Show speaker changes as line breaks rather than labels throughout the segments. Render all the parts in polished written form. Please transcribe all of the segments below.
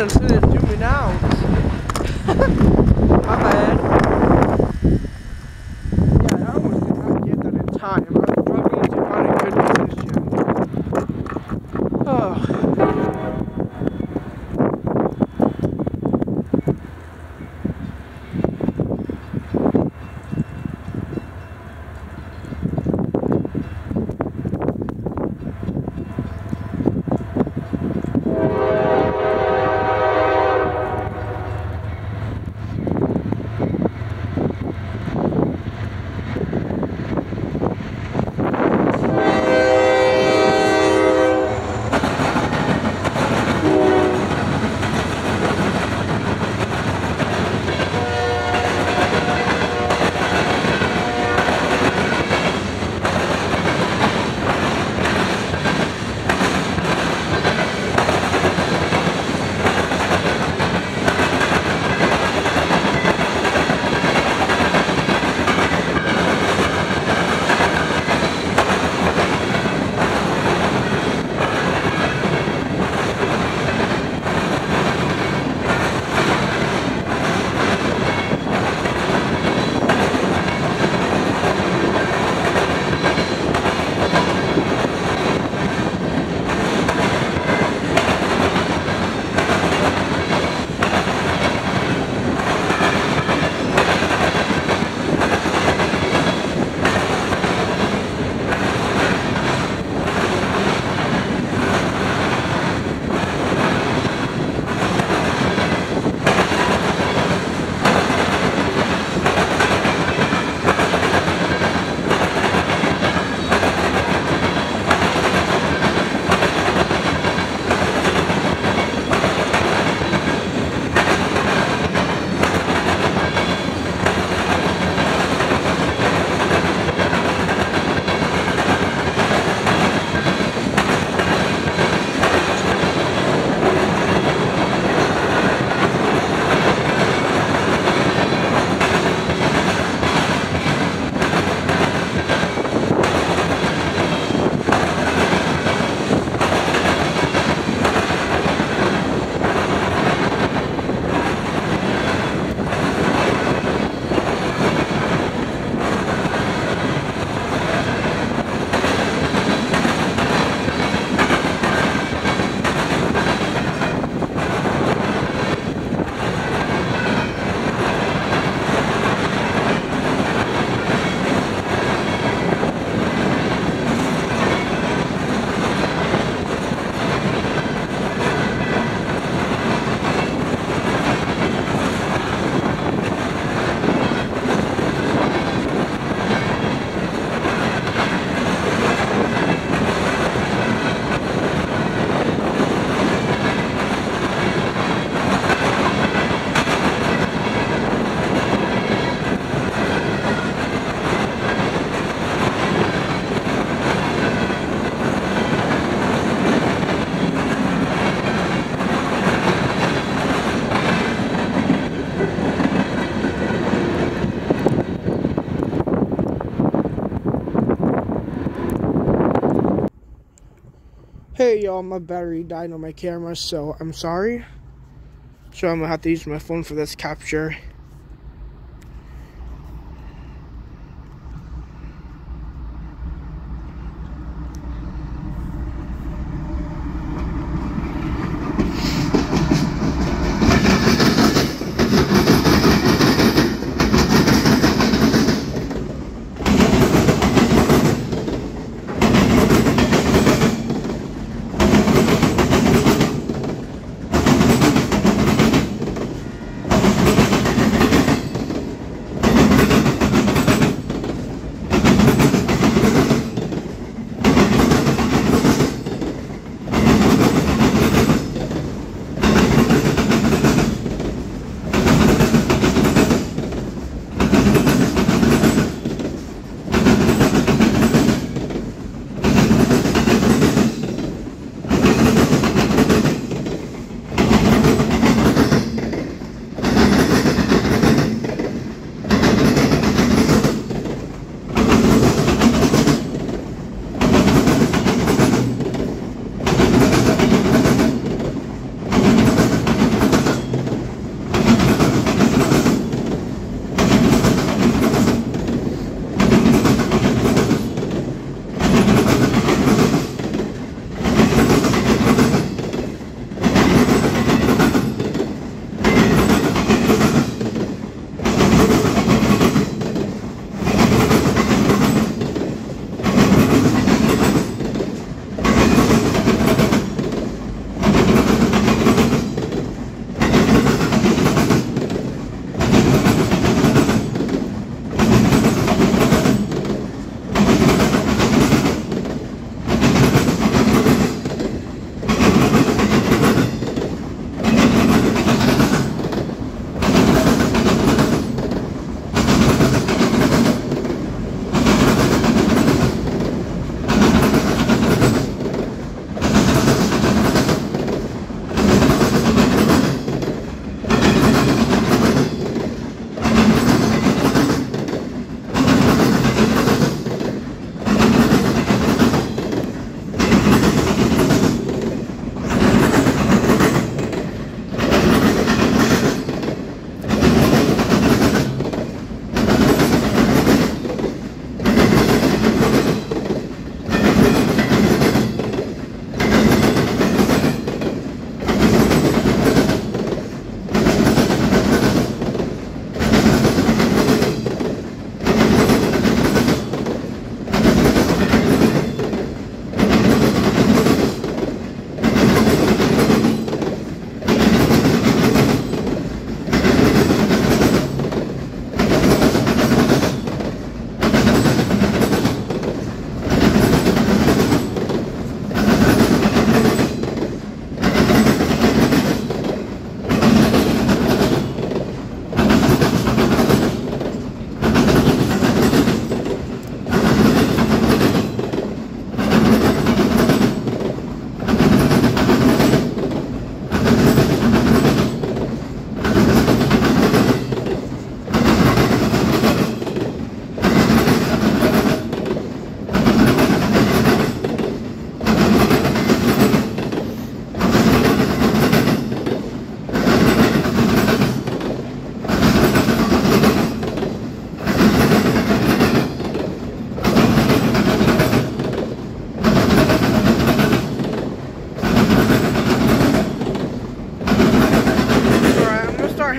instead of zooming out. My bad. Yeah, I almost did not get that in time. I was struggling to find a good position. Oh. Hey y'all, my battery died on my camera, so I'm sorry. So I'm gonna have to use my phone for this capture.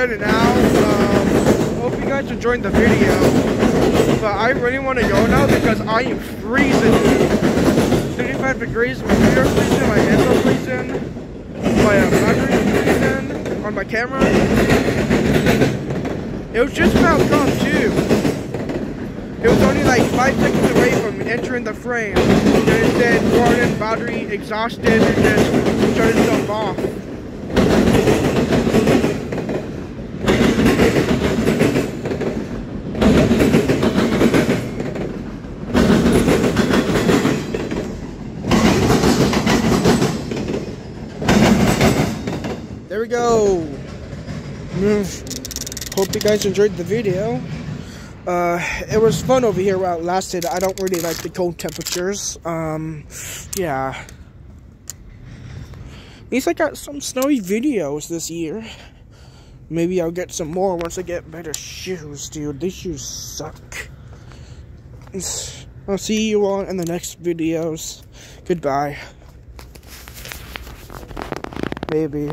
heading out. Hope you guys enjoyed the video. But I really want to go now because I am freezing. 35 degrees, my computer freezing, my hands are freezing, my battery freezing on my camera. It was just about come too. It was only like 5 seconds away from entering the frame. Then it said warning, battery exhausted, and just shut itself off. There we go. Hope you guys enjoyed the video. It was fun over here while it lasted. I don't really like the cold temperatures. Yeah. At least I got some snowy videos this year. Maybe I'll get some more once I get better shoes, dude. These shoes suck. I'll see you all in the next videos. Goodbye. Maybe.